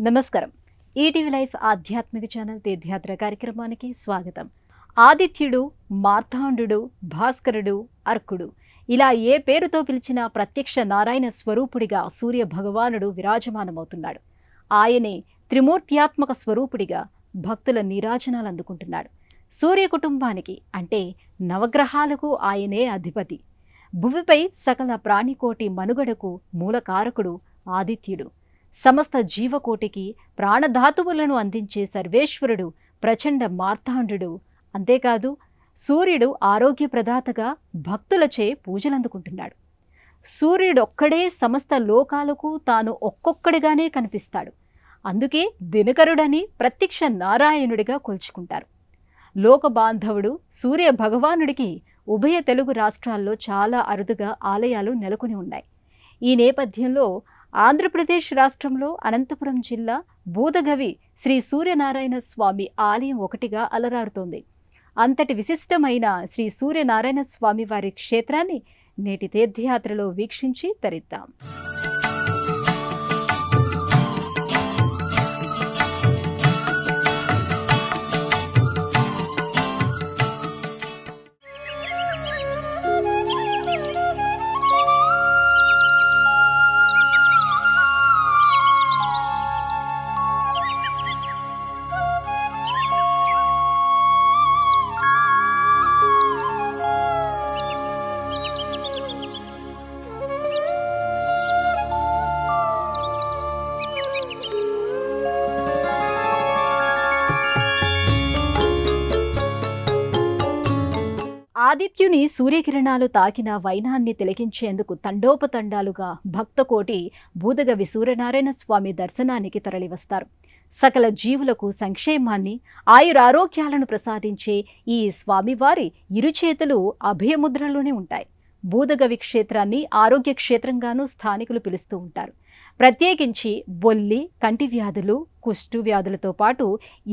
నమస్కారం. ETV life ఆధ్యాత్మిక channel తీర్థయాత్ర కార్యక్రమానికి స్వాగతం. ఆదిత్యుడు, మార్తాండు, భాస్కరుడు, అర్కుడు ఇలా ఏ పేరుతో పిలిచినా ప్రత్యక్ష నారాయణ స్వరూపుడిగా సూర్య భగవానుడు విరాజమానమవుతున్నాడు. ఆయనే త్రిమూర్త్యాత్మక స్వరూపుడిగా భక్తుల నీరాజనాలు అందుకుంటున్నాడు. సూర్య కుటుంబానికి అంటే నవగ్రహాలకు ఆయనే అధిపతి. భువిపై సకల ప్రాణికోటి మనుగడకు మూలకారకుడు ఆదిత్యుడు. సమస్త జీవకోటికి ప్రాణధాతువులను అందించే సర్వేశ్వరుడు ప్రచండ మార్తాండు. అంతేకాదు సూర్యుడు ఆరోగ్య ప్రదాతగా భక్తులచే పూజలందుకుంటున్నాడు. సూర్యుడొక్కడే సమస్త లోకాలకు తాను ఒక్కొక్కడిగానే కనిపిస్తాడు. అందుకే దినకరుడని ప్రత్యక్ష నారాయణుడిగా కొలుచుకుంటారు. లోకబాంధవుడు సూర్య భగవానుడికి ఉభయ తెలుగు రాష్ట్రాల్లో చాలా అరుదుగా ఆలయాలు నెలకొని ఉన్నాయి. ఈ నేపథ్యంలో ఆంధ్రప్రదేశ్ రాష్ట్రంలో అనంతపురం జిల్లా బూదగవి శ్రీ సూర్యనారాయణ స్వామి ఆలయం ఒకటిగా అలరారుతోంది. అంతటి విశిష్టమైన శ్రీ సూర్యనారాయణ స్వామి వారి క్షేత్రాన్ని నేటి తీర్థయాత్రలో వీక్షించి తరిద్దాం. ఆదిత్యుని సూర్యకిరణాలు తాకిన వైనాన్ని తిలకించేందుకు తండోపతండాలుగా భక్తకోటి బూదగవి సూర్యనారాయణ స్వామి దర్శనానికి తరలివస్తారు. సకల జీవులకు సంక్షేమాన్ని, ఆయురారోగ్యాలను ప్రసాదించే ఈ స్వామివారి ఇరుచేతులు అభయముద్రలోనే ఉంటాయి. బూదగవి క్షేత్రాన్ని ఆరోగ్య క్షేత్రంగానూ స్థానికులు పిలుస్తూ ఉంటారు. ప్రత్యేకించి బొల్లి, కంటి వ్యాధులు, కుష్టు వ్యాధులతో పాటు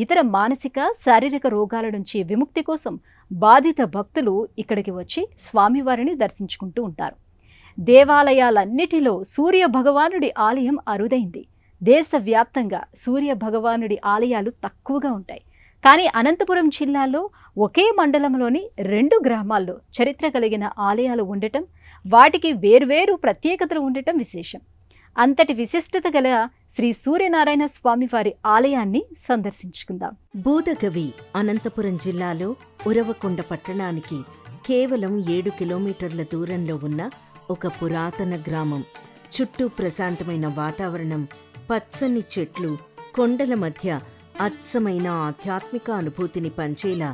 ఇతర మానసిక, శారీరక రోగాల నుంచి విముక్తి కోసం బాధిత భక్తులు ఇక్కడికి వచ్చి స్వామివారిని దర్శించుకుంటూ ఉంటారు. దేవాలయాలన్నిటిలో సూర్య భగవానుడి ఆలయం అరుదైంది. దేశవ్యాప్తంగా సూర్య భగవానుడి ఆలయాలు తక్కువగా ఉంటాయి. కానీ అనంతపురం జిల్లాలో ఒకే మండలంలోని 2 గ్రామాల్లో చరిత్ర కలిగిన ఆలయాలు ఉండటం, వాటికి వేర్వేరు ప్రత్యేకతలు ఉండటం విశేషం. అంతటి విశిష్టత గల శ్రీ సూర్యనారాయణ స్వామి వారి ఆలయాన్ని సందర్శించుకుందాం. బూదగవి అనంతపురం జిల్లాలో ఉరవకొండ పట్టణానికి కేవలం 7 కిలోమీటర్ల దూరంలో ఉన్న ఒక పురాతన గ్రామం. చుట్టూ ప్రశాంతమైన వాతావరణం, పచ్చని చెట్లు, కొండల మధ్య అచ్చమైన ఆధ్యాత్మిక అనుభూతిని పంచేలా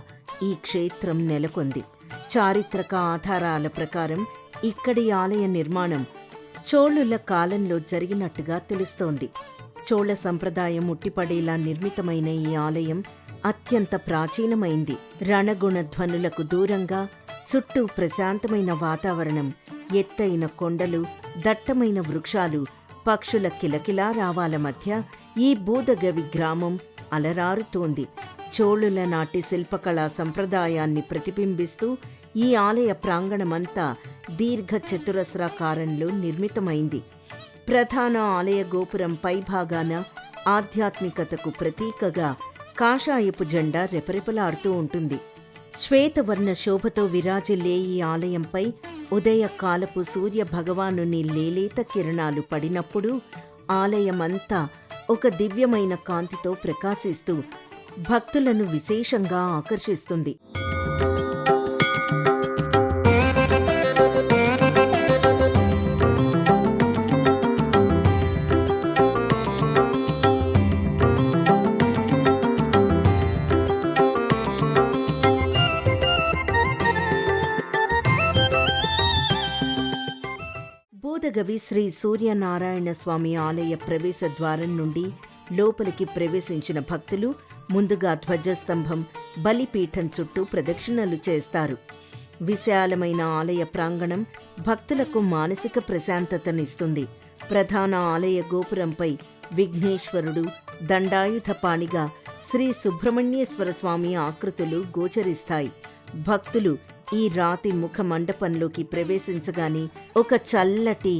ఈ క్షేత్రం నెలకొంది. చారిత్రక ఆధారాల ప్రకారం ఇక్కడి ఆలయ నిర్మాణం చోళుల కాలంలో జరిగినట్టుగా తెలుస్తోంది. చోళ సంప్రదాయం ఉట్టిపడేలా నిర్మితమైన ఈ ఆలయం అత్యంత ప్రాచీనమైంది. రణగుణ ధ్వనులకు దూరంగా చుట్టూ ప్రశాంతమైన వాతావరణం, ఎత్తైన కొండలు, దట్టమైన వృక్షాలు, పక్షుల కిలకిలా రావాల మధ్య ఈ బూదగవి గ్రామం అలరారుతోంది. చోళుల నాటి శిల్పకళా సంప్రదాయాన్ని ప్రతిబింబిస్తూ ఈ ఆలయ ప్రాంగణమంతా దీర్ఘ చతురస్రాకారంలో నిర్మితమైంది. ప్రధాన ఆలయ గోపురం పైభాగాన ఆధ్యాత్మికతకు ప్రతీకగా కాషాయపు జెండా రెపరెపలాడుతూ ఉంటుంది. శ్వేతవర్ణ శోభతో విరాజిల్లే ఈ ఆలయంపై ఉదయకాలపు సూర్య భగవానుని లేలేత కిరణాలు పడినప్పుడు ఆలయమంతా ఒక దివ్యమైన కాంతితో ప్రకాశిస్తూ భక్తులను విశేషంగా ఆకర్షిస్తుంది. బూదగవి శ్రీ సూర్యనారాయణ స్వామి ఆలయ ప్రవేశ ద్వారం నుండి లోపలికి ప్రవేశించిన భక్తులు ముందుగా ధ్వజస్తంభం, బలిపీఠం చుట్టూ ప్రదక్షిణలు చేస్తారు. విశాలమైన ఆలయ ప్రాంగణం భక్తులకు మానసిక ప్రశాంతతనిస్తుంది. ప్రధాన ఆలయ గోపురంపై విఘ్నేశ్వరుడు, దండాయుధపాణిగా శ్రీ సుబ్రహ్మణ్యేశ్వర స్వామి ఆకృతులు గోచరిస్తాయి. భక్తులు ఈ రాతి ముఖ మండపంలోకి ప్రవేశించగానే ఒక చల్లటి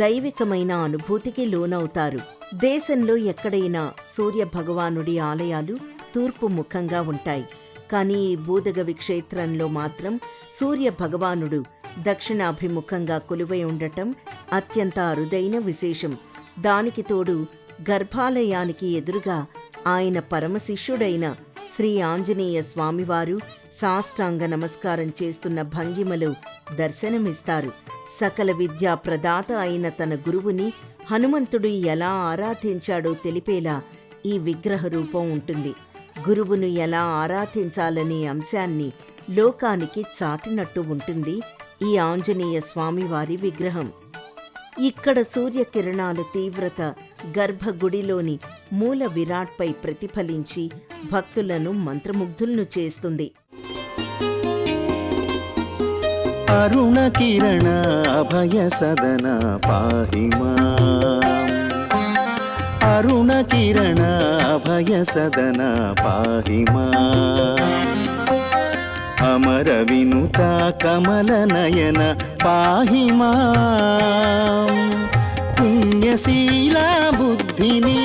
దైవికమైన అనుభూతికి లోనవుతారు. దేశంలో ఎక్కడైనా సూర్య భగవానుడి ఆలయాలు తూర్పు ముఖంగా ఉంటాయి. కానీ ఈ బూదగవి క్షేత్రంలో మాత్రం సూర్య భగవానుడు దక్షిణాభిముఖంగా కొలువై ఉండటం అత్యంత అరుదైన విశేషం. దానికి తోడు గర్భాలయానికి ఎదురుగా ఆయన పరమశిష్యుడైన శ్రీ ఆంజనేయ స్వామివారు సాష్టాంగ నమస్కారం చేస్తున్న భంగిమలో దర్శనమిస్తారు. సకల విద్యా ప్రదాత అయిన తన గురువుని హనుమంతుడు ఎలా ఆరాధించాడో తెలిపేలా ఈ విగ్రహ రూపం ఉంటుంది. గురువును ఎలా ఆరాధించాలనే అంశాన్ని లోకానికి చాటినట్టు ఉంటుంది ఈ ఆంజనేయ స్వామివారి విగ్రహం. ఇక్కడ సూర్యకిరణాల తీవ్రత గర్భగుడిలోని మూల విరాట్పై ప్రతిఫలించి భక్తులను మంత్రముగ్ధులను చేస్తుంది. అరుణ కిరణ అభయ సదన పాహి మాం. అరుణ కిరణ అభయ సదన పాహి మాం. అమర వినుత కమల నయన పాహి మాం. పుణ్యశీల బుద్ధిని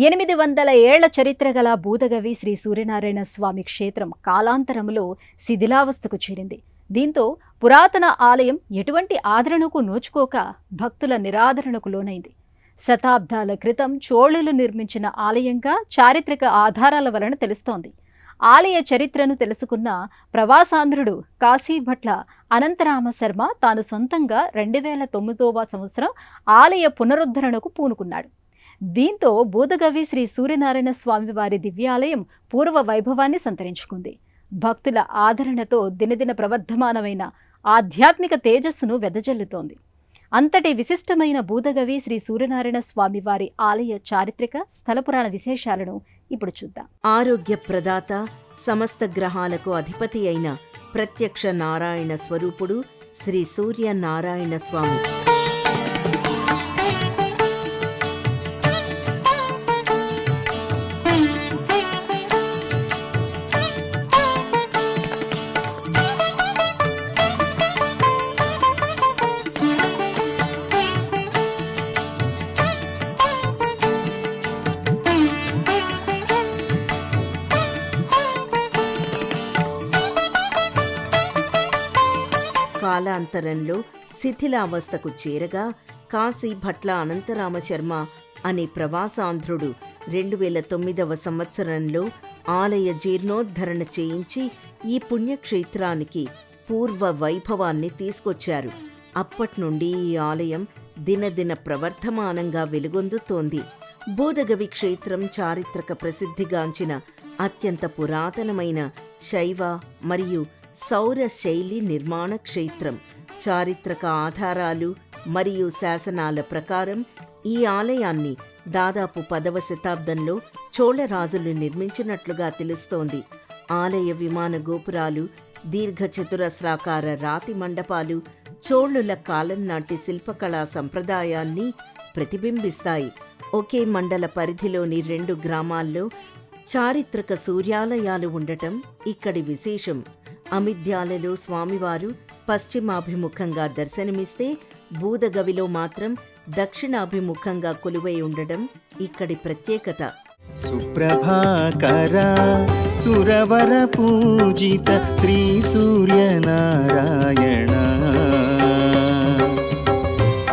800 ఏళ్ల చరిత్ర గల బూదగవి శ్రీ సూర్యనారాయణ స్వామి క్షేత్రం కాలాంతరములో శిథిలావస్థకు చేరింది. దీంతో పురాతన ఆలయం ఎటువంటి ఆదరణకు నోచుకోక భక్తుల నిరాదరణకు లోనైంది. శతాబ్దాల క్రితం చోళులు నిర్మించిన ఆలయంగా చారిత్రక ఆధారాల వలన తెలుస్తోంది. ఆలయ చరిత్రను తెలుసుకున్న ప్రవాసాంధ్రుడు కాశీభట్ల అనంతరామ శర్మ తాను సొంతంగా 2009వ సంవత్సరం ఆలయ పునరుద్ధరణకు పూనుకున్నాడు. దీంతో బూదగవి శ్రీ సూర్యనారాయణ స్వామివారి దివ్యాలయం పూర్వ వైభవాన్ని సంతరించుకుంది. భక్తుల ఆదరణతో దినదిన ప్రవర్ధమానమైన ఆధ్యాత్మిక తేజస్సును వెదజల్లుతోంది. అంతటి విశిష్టమైన బూదగవి శ్రీ సూర్యనారాయణ స్వామివారి ఆలయ చారిత్రక స్థలపురాణ విశేషాలను ఇప్పుడు చూద్దాం. ఆరోగ్య ప్రదాత, సమస్త గ్రహాలకు అధిపతి అయిన ప్రత్యక్ష నారాయణ స్వరూపుడు శ్రీ సూర్యనారాయణ స్వామి. కాలాంతరంలో శిథిలావస్థకు చేరగా కాశీభట్ల అనంతరామ శర్మ అనే ప్రవాసాంధ్రుడు 2009వ సంవత్సరంలో ఆలయ జీర్ణోద్ధరణ చేయించి ఈ పుణ్యక్షేత్రానికి పూర్వ వైభవాన్ని తీసుకొచ్చారు. అప్పట్నుండి ఈ ఆలయం దినదిన ప్రవర్ధమానంగా వెలుగొందుతోంది. బూదగవి క్షేత్రం చారిత్రక ప్రసిద్ధిగాంచిన అత్యంత పురాతనమైన శైవ మరియు సౌర శైలి నిర్మాణ క్షేత్రం. చారిత్రక ఆధారాలు మరియు శాసనాల ప్రకారం ఈ ఆలయాన్ని దాదాపు 10వ శతాబ్దంలో చోళరాజులు నిర్మించినట్లుగా తెలుస్తోంది. ఆలయ విమాన గోపురాలు, దీర్ఘచతురస్రాకార రాతి మండపాలు చోళుల కాలం నాటి శిల్పకళా సంప్రదాయాన్ని ప్రతిబింబిస్తాయి. ఒకే మండల పరిధిలోని 2 గ్రామాల్లో చారిత్రక సూర్యాలయాలు ఉండటం ఇక్కడి విశేషం. అమిద్యాలలో స్వామివారు పశ్చిమాభిముఖంగా దర్శనమిస్తే బూదగవిలో మాత్రం దక్షిణాభిముఖంగా కొలువై ఉండడం ఇక్కడి ప్రత్యేకత. సుప్రభాకర సురవర పూజిత శ్రీ సూర్యనారాయణ.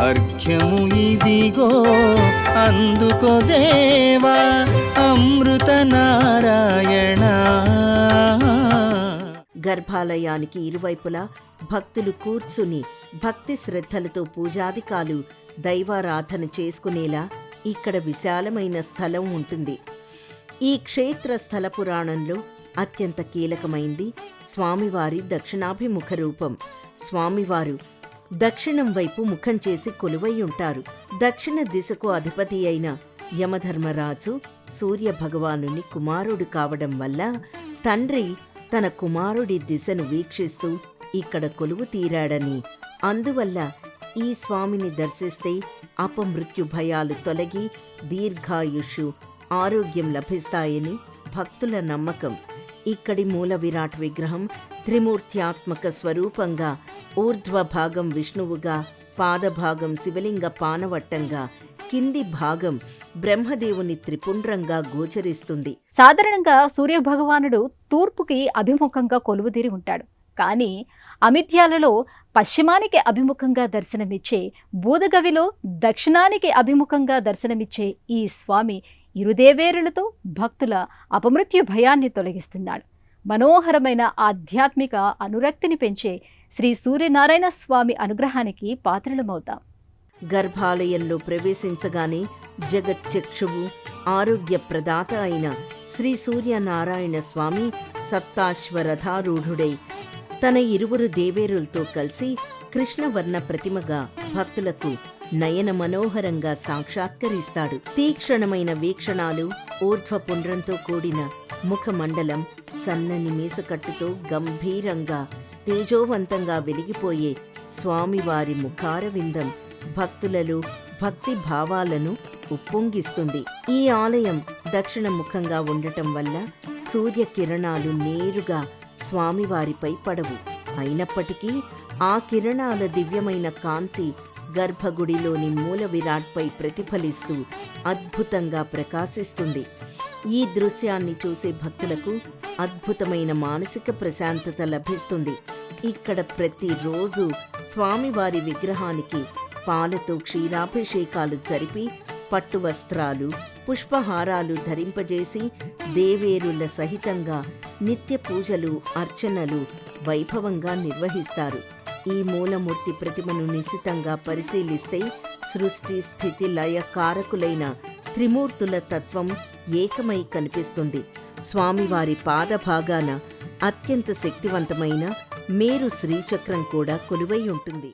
అర్ఘ్యము ఇదిగో అందుకో దేవా అమృత నారాయణ. గర్భాలయానికి ఇరువైపులా భక్తులు కూర్చుని భక్తి శ్రద్ధలతో పూజాదికాలు దైవారాధన చేసుకునేలా ఇక్కడ విశాలమైన స్థలం ఉంటుంది. ఈ క్షేత్ర స్థల పురాణంలో అత్యంత కీలకమైంది స్వామివారి దక్షిణాభిముఖ రూపం. స్వామివారు దక్షిణం వైపు ముఖం చేసి కొలువై ఉంటారు. దక్షిణ దిశకు అధిపతి అయిన యమధర్మరాజు సూర్య భగవానుని కుమారుడు కావడం వల్ల తండ్రి తన కుమారుడి దిశను వీక్షిస్తూ ఇక్కడ కొలువు తీరాడని, అందువల్ల ఈ స్వామిని దర్శిస్తే అపమృత్యు భయాలు తొలగి దీర్ఘాయుషు, ఆరోగ్యం లభిస్తాయని భక్తుల నమ్మకం. ఇక్కడి మూల విరాట్ విగ్రహం త్రిమూర్త్యాత్మక స్వరూపంగా ఊర్ధ్వ భాగం విష్ణువుగా, పాదభాగం శివలింగ పానవట్టంగా, కింది భాగం బ్రహ్మదేవుని త్రిపుండ్రంగా గోచరిస్తుంది. సాధారణంగా సూర్యభగవానుడు తూర్పుకి అభిముఖంగా కొలువుదీరి ఉంటాడు. కానీ అమిత్యాలలో పశ్చిమానికి అభిముఖంగా దర్శనమిచ్చే, బూదగవిలో దక్షిణానికి అభిముఖంగా దర్శనమిచ్చే ఈ స్వామి ఇరుదేవేరులతో భక్తుల అపమృత్యు భయాన్ని తొలగిస్తున్నాడు. మనోహరమైన ఆధ్యాత్మిక అనురక్తిని పెంచే శ్రీ సూర్యనారాయణ స్వామి అనుగ్రహానికి పాత్రలమవుతాం. గర్భాలయంలో ప్రవేశించగానే జగచ్చక్షువు, ఆరోగ్య ప్రదాత అయిన శ్రీ సూర్యనారాయణ స్వామి సప్తాశ్వరథారూఢుడై తన ఇరువురు దేవేరులతో కలిసి కృష్ణవర్ణ ప్రతిమగా భక్తులకు నయన మనోహరంగా సాక్షాత్కరిస్తాడు. తీక్షణమైన వీక్షణాలు, ఊర్ధ్వపుండ్రంతో కూడిన ముఖమండలం, సన్నని మీసకట్టుతో గంభీరంగా తేజోవంతంగా వెలిగిపోయే స్వామివారి ముఖారవిందం భక్తులలో భక్తి భావాలను ఉప్పొంగిస్తుంది. ఈ ఆలయం దక్షిణముఖంగా ఉండటం వల్ల సూర్యకిరణాలు నేరుగా స్వామివారిపై పడవు. అయినప్పటికీ ఆ కిరణాల దివ్యమైన కాంతి గర్భగుడిలోని మూల విరాట్పై ప్రతిఫలిస్తూ అద్భుతంగా ప్రకాశిస్తుంది. ఈ దృశ్యాన్ని చూసే భక్తులకు అద్భుతమైన మానసిక ప్రశాంతత లభిస్తుంది. ఇక్కడ ప్రతిరోజు స్వామివారి విగ్రహానికి పాలతో క్షీరాభిషేకాలు జరిపి పట్టు వస్త్రాలు, పుష్పహారాలు ధరింపజేసి దేవేరుల సహితంగా నిత్య పూజలు, అర్చనలు వైభవంగా నిర్వహిస్తారు. ఈ మూలమూర్తి ప్రతిమను నిశితంగా పరిశీలిస్తే సృష్టి, స్థితి, లయ కారకులైన త్రిమూర్తుల తత్వం ఏకమై కనిపిస్తుంది. స్వామివారి పాదభాగాన అత్యంత శక్తివంతమైన మేరు శ్రీచక్రం కూడా కొలువై ఉంటుంది.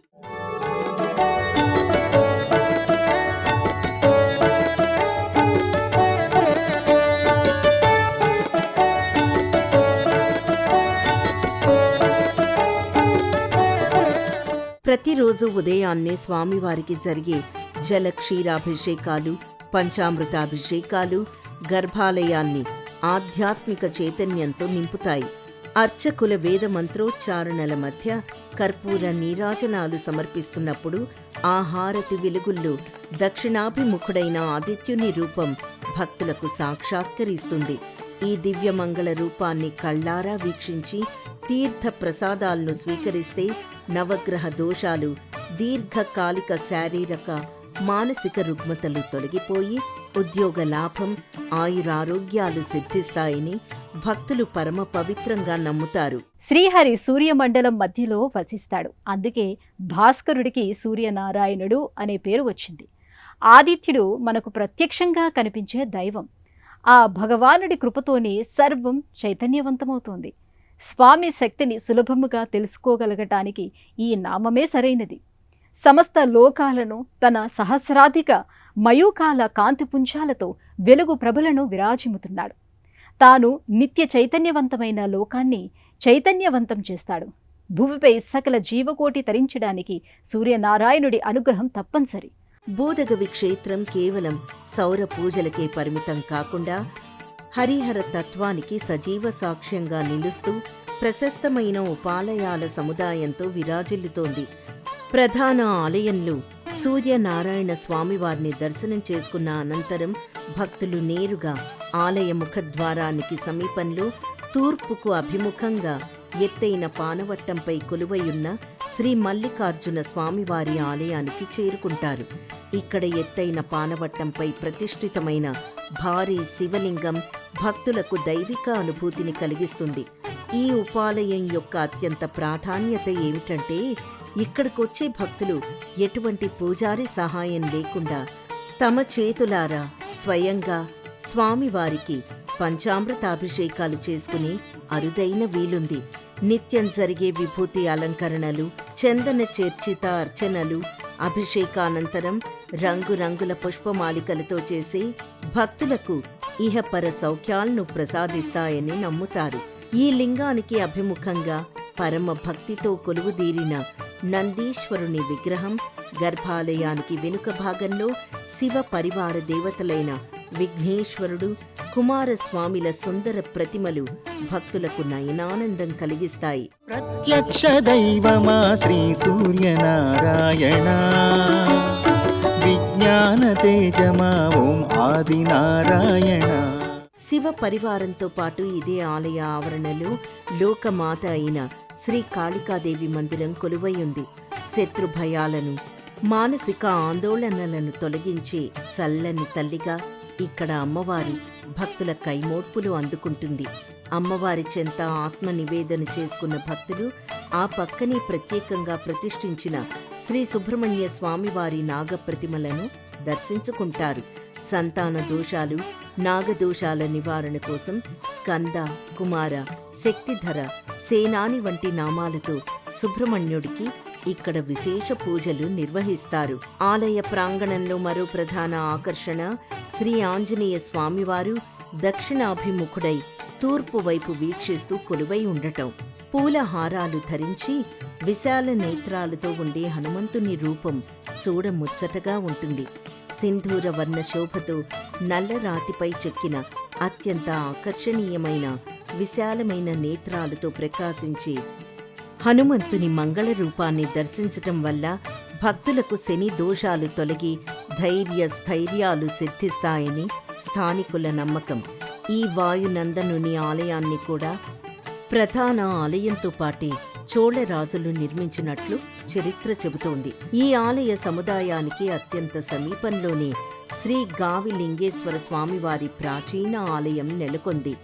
ప్రతిరోజు ఉదయాన్నే స్వామివారికి జరిగే జలక్షీరాభిషేకాలు, పంచామృతాభిషేకాలు గర్భాలయాన్ని ఆధ్యాత్మిక చైతన్యంతో నింపుతాయి. అర్చకుల వేద మంత్రోచ్చారణల మధ్య కర్పూర నీరాజనాలు సమర్పిస్తున్నప్పుడు ఆ హారతి వెలుగుల్లో దక్షిణాభిముఖుడైన ఆదిత్యుని రూపం భక్తులకు సాక్షాత్కరిస్తుంది. ఈ దివ్యమంగళ రూపాన్ని కళ్ళారా వీక్షించి తీర్థ ప్రసాదాలను స్వీకరిస్తే నవగ్రహ దోషాలు, దీర్ఘకాలిక శారీరక మానసిక రుగ్మతలు తొలగిపోయి ఉద్యోగ లాభం, ఆయురారోగ్యాలు సిద్ధిస్తాయని భక్తులు పరమ పవిత్రంగా నమ్ముతారు. శ్రీహరి సూర్యమండలం మధ్యలో వసిస్తాడు. అందుకే భాస్కరుడికి సూర్యనారాయణుడు అనే పేరు వచ్చింది. ఆదిత్యుడు మనకు ప్రత్యక్షంగా కనిపించే దైవం. ఆ భగవానుడి కృపతోనే సర్వం చైతన్యవంతమవుతోంది. స్వామి శక్తిని సులభముగా తెలుసుకోగలగటానికి ఈ నామమే సరైనది. సమస్త లోకాలను తన సహస్రాధిక మయూకాల కాంతిపుంజాలతో వెలుగు ప్రభలను విరాజిమ్ముతున్నాడు. తాను నిత్య చైతన్యవంతమైన లోకాన్ని చైతన్యవంతం చేస్తాడు. భూమిపై సకల జీవకోటి తరించడానికి సూర్యనారాయణుడి అనుగ్రహం తప్పనిసరి. బూదగవి క్షేత్రం కేవలం సౌర పూజలకే పరిమితం కాకుండా హరిహర తత్వానికి సజీవ సాక్ష్యంగా నిలుస్తూ ప్రశస్తమైన ఉపాలయాల సముదాయంతో విరాజిల్లుతోంది. ప్రధాన ఆలయంలో సూర్యనారాయణ స్వామివారిని దర్శనం చేసుకున్న అనంతరం భక్తులు నేరుగా ఆలయ ముఖద్వారానికి సమీపంలో తూర్పుకు అభిముఖంగా ఎత్తైన పానవట్టంపై కొలువయున్న శ్రీ మల్లికార్జున స్వామివారి ఆలయానికి చేరుకుంటారు. ఇక్కడ ఎత్తైన పానవట్టంపై ప్రతిష్ఠితమైన భారీ శివలింగం భక్తులకు దైవిక అనుభూతిని కలిగిస్తుంది. ఈ ఉపాలయం యొక్క అత్యంత ప్రాధాన్యత ఏమిటంటే ఇక్కడికొచ్చే భక్తులు ఎటువంటి పూజారి సహాయం లేకుండా తమ చేతులారా స్వయంగా స్వామివారికి పంచామృతాభిషేకాలు చేసుకుని అరుదైన వీలుంది. నిత్యం జరిగే విభూతి అలంకరణలు, చందన చర్చిత అర్చనలు, అభిషేకానంతరం రంగురంగుల పుష్పమాలికలతో చేసే భక్తులకు ఇహపర సౌఖ్యాలను ప్రసాదిస్తాయని నమ్ముతారు. ఈ లింగానికి అభిముఖంగా పరమ భక్తితో కొలువుదీరిన నందీశ్వరుని విగ్రహం, గర్భాలయానికి వెనుక భాగంలో శివ పరివార దేవతలైన విఘ్నేశ్వరుడు, కుమారస్వామిల సుందర ప్రతిమలు భక్తులకు నయనానందం కలిగిస్తాయి. ప్రత్యక్ష దైవమా శ్రీ సూర్యనారాయణ, విజ్ఞాన తేజమా ఓం ఆదినారాయణ. శివ పరివారంతో పాటు ఇదే ఆలయ ఆవరణలో లోకమాత అయిన శ్రీ కాళికాదేవి మందిరం కొలువై ఉంది. శత్రు భయాలను, మానసిక ఆందోళనలను తొలగించే చల్లని తల్లిగా ఇక్కడ అమ్మవారి భక్తుల కైమోడ్పులు అందుకుంటుంది. అమ్మవారి చెంత ఆత్మ నివేదన చేసుకున్న భక్తులు ఆ పక్కనే ప్రత్యేకంగా ప్రతిష్ఠించిన శ్రీ సుబ్రహ్మణ్య స్వామివారి నాగప్రతిమలను దర్శించుకుంటారు. సంతాన దోషాలు, నాగదోషాల నివారణ కోసం స్కంద, కుమార, శక్తిధర, సేనాని వంటి నామాలతో సుబ్రహ్మణ్యుడికి ఇక్కడ విశేష పూజలు నిర్వహిస్తారు. ఆలయ ప్రాంగణంలో మరో ప్రధాన ఆకర్షణ శ్రీ ఆంజనేయ స్వామివారు దక్షిణాభిముఖుడై తూర్పు వైపు వీక్షిస్తూ కొలువై ఉండటం. పూల హారాలు ధరించి విశాల నేత్రాలతో ఉండే హనుమంతుని రూపం చూడముచ్చటగా ఉంటుంది. సింధూర వర్ణ శోభతో నల్లరాతిపై చెక్కిన అత్యంత ఆకర్షణీయమైన విశాలమైన నేత్రాలతో ప్రకాశించే హనుమంతుని మంగళ రూపాన్ని దర్శించటం వల్ల భక్తులకు శని దోషాలు తొలగి ధైర్య స్థైర్యాలు సిద్ధిస్తాయని స్థానికుల నమ్మకం. ఈ వాయునందనుని ఆలయాన్ని కూడా ప్రధాన ఆలయంతో పాటే చోళరాజులు నిర్మించినట్లు చరిత్ర చెబుతోంది. ఈ ఆలయ సముదాయానికి అత్యంత సమీపంలోనే శ్రీ గావిలింగేశ్వర స్వామివారి ప్రాచీన ఆలయం నెలకొంది.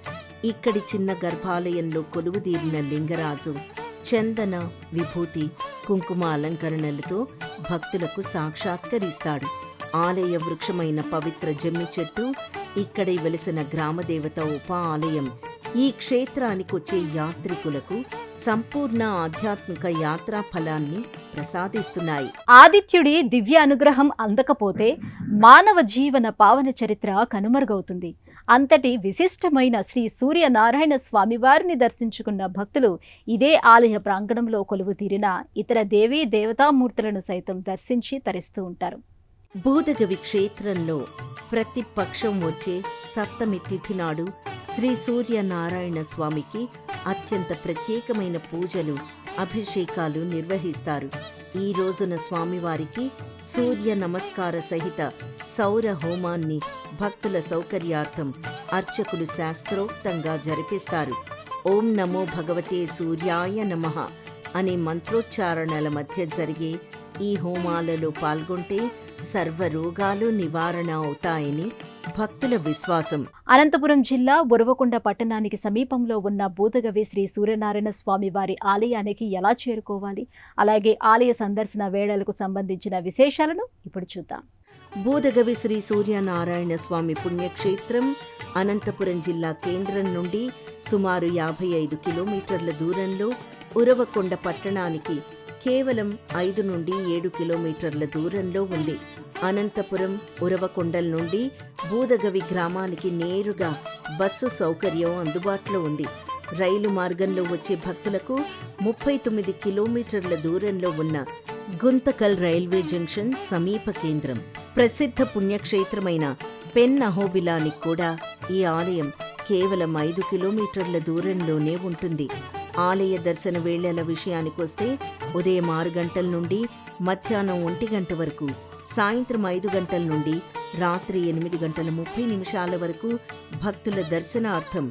ఇక్కడి చిన్న గర్భాలయంలో కొలువుదీరిన లింగరాజు చందన, విభూతి, కుంకుమ అలంకరణలతో భక్తులకు సాక్షాత్కరిస్తాడు. ఆలయ వృక్షమైన పవిత్ర జమ్మి చెట్టు, ఇక్కడి వెలిసిన గ్రామదేవత ఉప ఆలయం ఈ క్షేత్రానికొచ్చే యాత్రికులకు సంపూర్ణ ఆధ్యాత్మిక యాత్రా ఫలాన్ని ప్రసాదిస్తున్నాయి. ఆదిత్యుడి దివ్య అనుగ్రహం అందకపోతే మానవ జీవన పావన చరిత్ర కనుమరుగవుతుంది. అంతటి విశిష్టమైన శ్రీ సూర్యనారాయణ స్వామివారిని దర్శించుకున్న భక్తులు ఇదే ఆలయ ప్రాంగణంలో కొలువు తీరిన ఇతర దేవీ దేవతామూర్తులను సైతం దర్శించి తరిస్తూ ఉంటారు. భూదగవి క్షేత్రంలో ప్రతి పక్షం వచ్చే సప్తమి తిథి నాడు శ్రీ సూర్యనారాయణ స్వామికి అత్యంత ప్రత్యేకమైన పూజలు, అభిషేకాలు నిర్వహిస్తారు. ఈ రోజున స్వామివారికి సూర్య నమస్కార సహిత సౌర హోమాన్ని భక్తుల సౌకర్యార్థం అర్చకులు శాస్త్రోక్తంగా జరిపిస్తారు. ఓం నమో భగవతే సూర్యాయ నమః అనే మంత్రోచ్చారణల మధ్య జరిగే ఈ హోమాలలో పాల్గొంటే సర్వరోగాలు నివారణ అవుతాయని భక్తుల విశ్వాసం. అనంతపురం జిల్లా ఉరవకొండ పట్టణానికి సమీపంలో ఉన్న భూదగవి శ్రీ సూర్యనారాయణ స్వామి వారి ఆలయానికి ఎలా చేరుకోవాలి, అలాగే ఆలయ సందర్శన వేళలకు సంబంధించిన విశేషాలను ఇప్పుడు చూద్దాం. భూదగవి శ్రీ సూర్యనారాయణ స్వామి పుణ్యక్షేత్రం అనంతపురం జిల్లా కేంద్రం నుండి సుమారు 55 కిలోమీటర్ల దూరంలో, ఉరవకొండ పట్టణానికి కేవలం 5 నుండి 7 కిలోమీటర్ల దూరంలో ఉంది. అనంతపురం, ఉరవకొండల నుండి భూదగవి గ్రామానికి నేరుగా బస్సు సౌకర్యం అందుబాటులో ఉంది. రైలు మార్గంలో వచ్చే భక్తులకు 39 కిలోమీటర్ల దూరంలో ఉన్న గుంతకల్ రైల్వే జంక్షన్ సమీప కేంద్రం. ప్రసిద్ధ పుణ్యక్షేత్రమైన పెన్ అహోబిలానికి కూడా ఈ ఆలయం కేవలం 5 కిలోమీటర్ల దూరంలోనే ఉంటుంది. ఆలయ దర్శన వేళల విషయానికొస్తే ఉదయం 6 గంటల నుండి మధ్యాహ్నం 1 గంట వరకు, సాయంత్రం 5 గంటల నుండి రాత్రి 8:30 వరకు భక్తుల దర్శనార్థం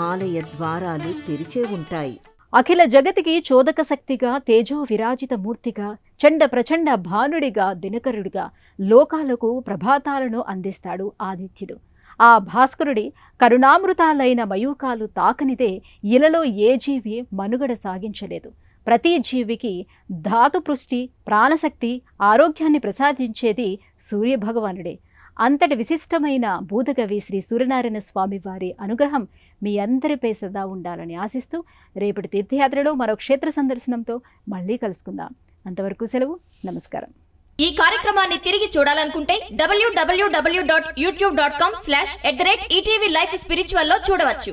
ఆలయ ద్వారాలు తెరిచే ఉంటాయి. అఖిల జగతికి చోదక శక్తిగా, తేజో విరాజిత మూర్తిగా, చండ ప్రచండ భానుడిగా, దినకరుడిగా లోకాలకు ప్రభాతాలను అందిస్తాడు ఆదిత్యుడు. ఆ భాస్కరుడి కరుణామృతాలైన మయూకాలు తాకనిదే ఇలలో ఏ జీవి మనుగడ సాగించలేదు. ప్రతి జీవికి ధాతుపృష్టి, ప్రాణశక్తి, ఆరోగ్యాన్ని ప్రసాదించేది సూర్యభగవానుడే. అంతటి విశిష్టమైన భూదగవి శ్రీ సూర్యనారాయణ స్వామి వారి అనుగ్రహం మీ అందరిపై సదా ఉండాలని ఆశిస్తూ రేపటి తీర్థయాత్రలో మరో క్షేత్ర సందర్శనంతో మళ్ళీ కలుసుకుందాం. అంతవరకు సెలవు. నమస్కారం. ఈ కార్యక్రమాన్ని తిరిగి చూడాలనుకుంటే www.youtube.com/@ETV Life Spiritual లో చూడవచ్చు.